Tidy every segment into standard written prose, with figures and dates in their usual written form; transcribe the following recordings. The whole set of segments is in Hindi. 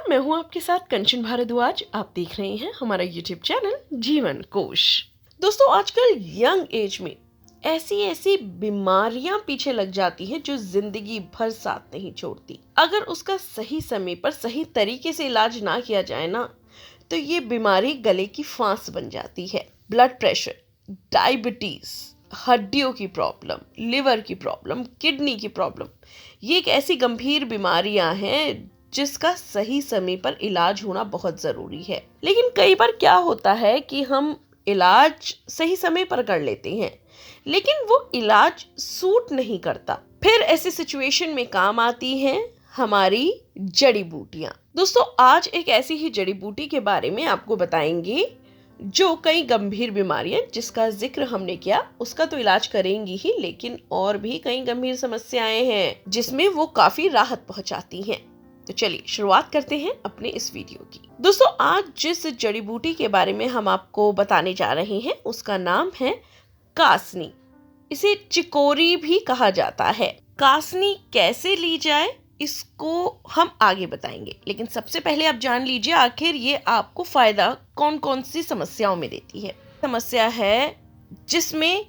नमस्कार, मैं हूं आपके साथ कंचन भारद्वाज। आप देख रहे हैं हमारा यूट्यूब चैनल जीवन कोश। दोस्तों, आजकल यंग एज में ऐसी ऐसी बीमारियां पीछे लग जाती हैं जो जिंदगी भर साथ नहीं छोड़ती। अगर उसका सही समय पर सही तरीके से इलाज ना किया जाए ना, तो ये बीमारी गले की फांस बन जाती है। ब्लड प्रेशर, डायबिटीज, हड्डियों की प्रॉब्लम, लिवर की प्रॉब्लम, किडनी की प्रॉब्लम, ये एक ऐसी गंभीर बीमारियां हैं जिसका सही समय पर इलाज होना बहुत जरूरी है। लेकिन कई बार क्या होता है कि हम इलाज सही समय पर कर लेते हैं, लेकिन वो इलाज सूट नहीं करता। फिर ऐसी सिचुएशन में काम आती हैं हमारी जड़ी बूटियां। दोस्तों, आज एक ऐसी ही जड़ी बूटी के बारे में आपको बताएंगे जो कई गंभीर बीमारियां जिसका जिक्र हमने किया उसका तो इलाज करेंगी ही, लेकिन और भी कई गंभीर समस्याएं हैं जिसमें वो काफी राहत पहुंचाती हैं। तो चलिए शुरुआत करते हैं अपने इस वीडियो की। दोस्तों, आज जिस जड़ी बूटी के बारे में हम आपको बताने जा रहे हैं उसका नाम है कासनी। इसे चिकोरी भी कहा जाता है। कासनी कैसे ली जाए इसको हम आगे बताएंगे, लेकिन सबसे पहले आप जान लीजिए आखिर ये आपको फायदा कौन कौन सी समस्याओं में देती है। समस्या है जिसमें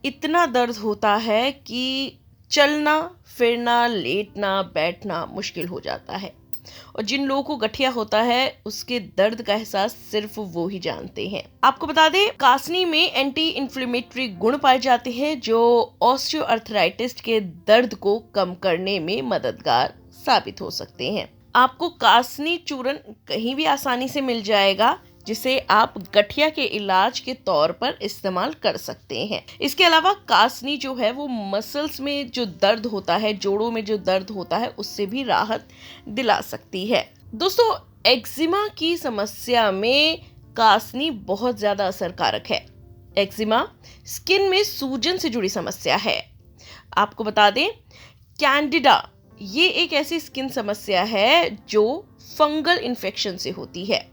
इतना दर्द होता है कि चलना फिरना, लेटना, बैठना मुश्किल हो जाता है। और जिन लोगों को गठिया होता है उसके दर्द का एहसास सिर्फ वो ही जानते हैं। आपको बता दें, कासनी में एंटी इन्फ्लेमेटरी गुण पाए जाते हैं जो ऑस्टियोआर्थराइटिस के दर्द को कम करने में मददगार साबित हो सकते हैं। आपको कासनी चूर्ण कहीं भी आसानी से मिल जाएगा जिसे आप गठिया के इलाज के तौर पर इस्तेमाल कर सकते हैं। इसके अलावा कासनी जो है वो मसल्स में जो दर्द होता है, जोड़ों में जो दर्द होता है, उससे भी राहत दिला सकती है। दोस्तों, एक्जिमा की समस्या में कासनी बहुत ज्यादा असरकारक है। एक्जिमा स्किन में सूजन से जुड़ी समस्या है। आपको बता दें, कैंडिडा ये एक ऐसी स्किन समस्या है जो फंगल इन्फेक्शन से होती है।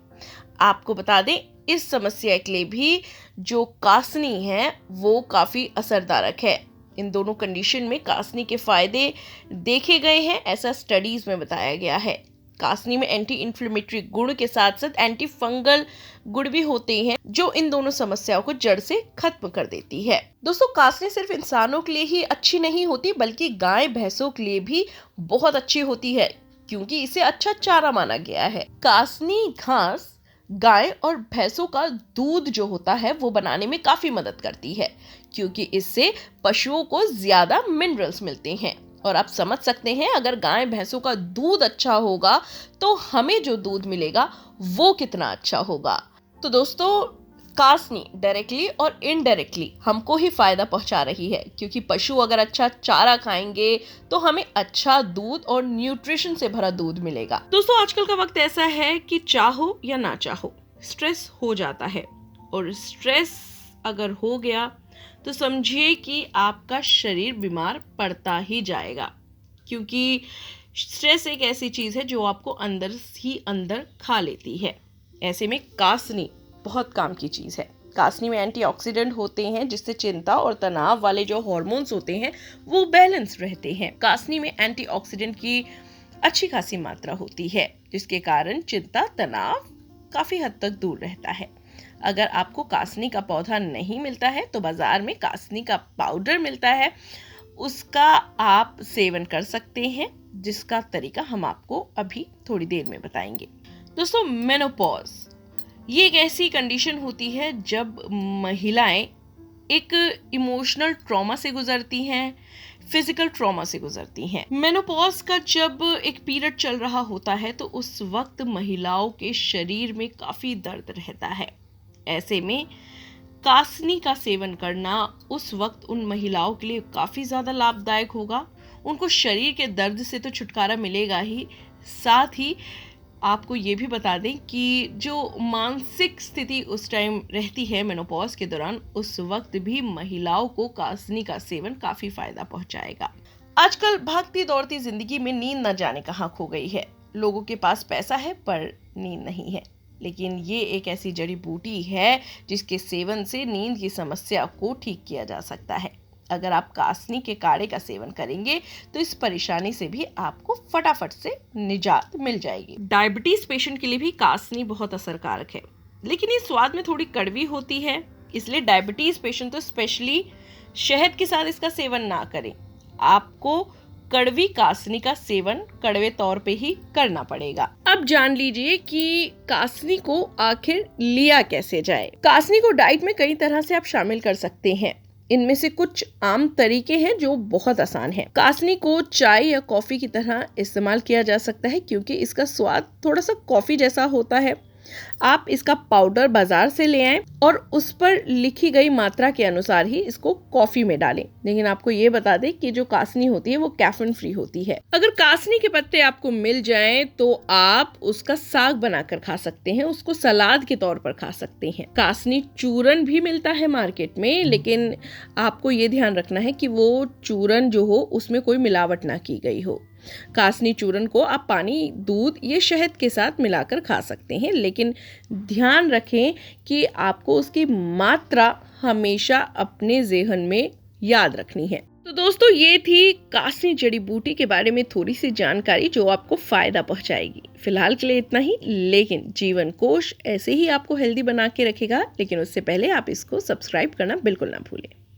आपको बता दें, इस समस्या के लिए भी जो कासनी है वो काफी असरदारक है। इन दोनों कंडीशन में कासनी के फायदे देखे गए हैं, ऐसा स्टडीज में बताया गया है। कासनी में एंटी इन्फ्लेमेटरी गुण के साथ साथ एंटी फंगल गुण भी होते हैं जो इन दोनों समस्याओं को जड़ से खत्म कर देती है। दोस्तों, कासनी सिर्फ इंसानों के लिए ही अच्छी नहीं होती बल्कि गाय भैंसों के लिए भी बहुत अच्छी होती है, क्योंकि इसे अच्छा चारा माना गया है। कासनी घास गाय और भैंसों का दूध जो होता है वो बनाने में काफी मदद करती है, क्योंकि इससे पशुओं को ज्यादा मिनरल्स मिलते हैं। और आप समझ सकते हैं, अगर गाय भैंसों का दूध अच्छा होगा तो हमें जो दूध मिलेगा वो कितना अच्छा होगा। तो दोस्तों, कासनी डायरेक्टली और इनडायरेक्टली हमको ही फायदा पहुंचा रही है, क्योंकि पशु अगर अच्छा चारा खाएंगे तो हमें अच्छा दूध और न्यूट्रिशन से भरा दूध मिलेगा। दोस्तों, आजकल का वक्त ऐसा है कि चाहो या ना चाहो स्ट्रेस हो जाता है, और स्ट्रेस अगर हो गया तो समझिए कि आपका शरीर बीमार पड़ता ही जाएगा, क्योंकि स्ट्रेस एक ऐसी चीज है जो आपको अंदर ही अंदर खा लेती है। ऐसे में कासनी बहुत काम की चीज है। कासनी में एंटीऑक्सीडेंट होते हैं जिससे चिंता और तनाव वाले जो हार्मोन्स होते हैं वो बैलेंस रहते हैं। कासनी में एंटीऑक्सीडेंट की अच्छी खासी मात्रा होती है जिसके कारण चिंता, तनाव काफी हद तक दूर रहता है। अगर आपको कासनी का पौधा नहीं मिलता है तो बाजार में कासनी का पाउडर मिलता है, उसका आप सेवन कर सकते हैं, जिसका तरीका हम आपको अभी थोड़ी देर में बताएंगे। दोस्तों, मेनोपॉज ये एक ऐसी कंडीशन होती है जब महिलाएं एक इमोशनल ट्रॉमा से गुजरती हैं, फिजिकल ट्रॉमा से गुजरती हैं। मेनोपॉज का जब एक पीरियड चल रहा होता है तो उस वक्त महिलाओं के शरीर में काफी दर्द रहता है। ऐसे में कासनी का सेवन करना उस वक्त उन महिलाओं के लिए काफी ज्यादा लाभदायक होगा। उनको शरीर के दर्द से तो छुटकारा मिलेगा ही, साथ ही आपको ये भी बता दें कि जो मानसिक स्थिति उस टाइम रहती है मेनोपॉज के दौरान, उस वक्त भी महिलाओं को कासनी का सेवन काफी फायदा पहुंचाएगा। आजकल भागती दौड़ती जिंदगी में नींद न जाने कहाँ खो गई है। लोगों के पास पैसा है पर नींद नहीं है, लेकिन ये एक ऐसी जड़ी बूटी है जिसके सेवन से नींद की समस्या को ठीक किया जा सकता है। अगर आप कासनी के काढ़े का सेवन करेंगे तो इस परेशानी से भी आपको फटाफट से निजात मिल जाएगी। डायबिटीज पेशेंट के लिए भी कासनी बहुत असरकारक है, लेकिन ये स्वाद में थोड़ी कड़वी होती है, इसलिए डायबिटीज पेशेंट तो स्पेशली शहद के साथ इसका सेवन ना करें। आपको कड़वी कासनी का सेवन कड़वे तौर पे ही करना पड़ेगा। अब जान लीजिए कि कासनी को आखिर लिया कैसे जाए। कासनी को डाइट में कई तरह से आप शामिल कर सकते हैं। इनमें से कुछ आम तरीके हैं जो बहुत आसान हैं। कासनी को चाय या कॉफी की तरह इस्तेमाल किया जा सकता है क्योंकि इसका स्वाद थोड़ा सा कॉफी जैसा होता है। आप इसका पाउडर बाजार से ले आएं और उस पर लिखी गई मात्रा के अनुसार ही इसको कॉफी में डालें। लेकिन आपको ये बता दें कि जो कासनी होती है वो कैफीन फ्री होती है। अगर कासनी के पत्ते आपको मिल जाएं तो आप उसका साग बनाकर खा सकते हैं, उसको सलाद के तौर पर खा सकते हैं। कासनी चूरन भी मिलता है मार्केट में, लेकिन आपको ये ध्यान रखना है कि वो चूरन जो हो उसमें कोई मिलावट ना की गई हो। कासनी चूरन को आप पानी, दूध या शहद के साथ मिलाकर खा सकते हैं, लेकिन ध्यान रखें कि आपको उसकी मात्रा हमेशा अपने ज़हन में याद रखनी है। तो दोस्तों, ये थी कासनी जड़ी बूटी के बारे में थोड़ी सी जानकारी जो आपको फायदा पहुंचाएगी। फिलहाल के लिए इतना ही, लेकिन जीवन कोश ऐसे ही आपको हेल्दी बना के रखेगा। लेकिन उससे पहले आप इसको सब्सक्राइब करना बिल्कुल ना भूलें।